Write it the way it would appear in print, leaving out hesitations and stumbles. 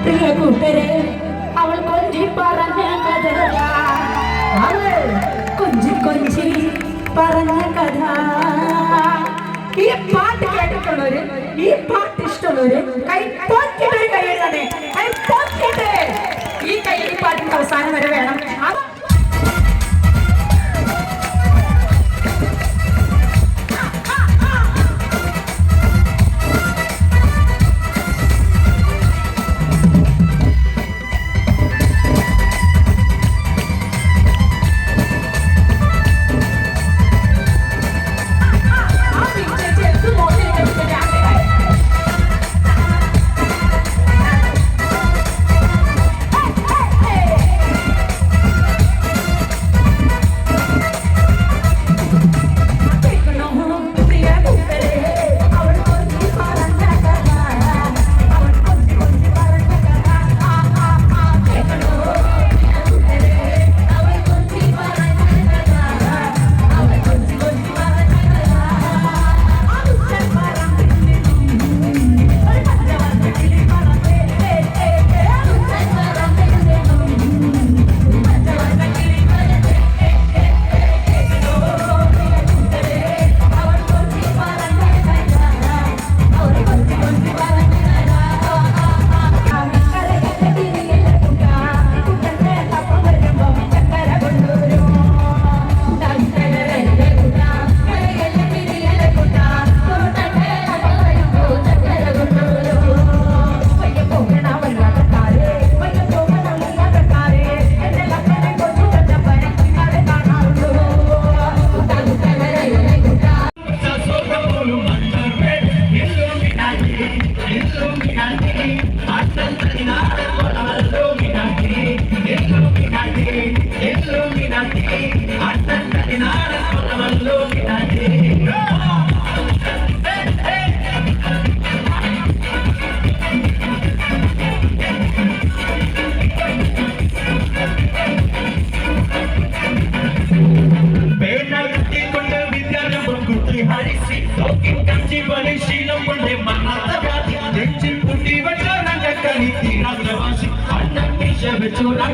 പ്രിയ കൂട്ടരെ അവൾ കൊഞ്ചി പറഞ്ഞ കഥ അവൾ കൊഞ്ചി കൊഞ്ചി പറഞ്ഞ കഥ. ഈ പാട്ട് കേട്ടിട്ടുള്ളവര്, ഈ പാട്ട് ഇഷ്ടമുള്ളവര് കൈ പൊക്കിട്ട് കൈ എഴുതണേ. കൈ പൊക്കിട്ട് ഈ കൈ ഈ പാട്ടിന്റെ അവസാനം വരെ വേണം. Chola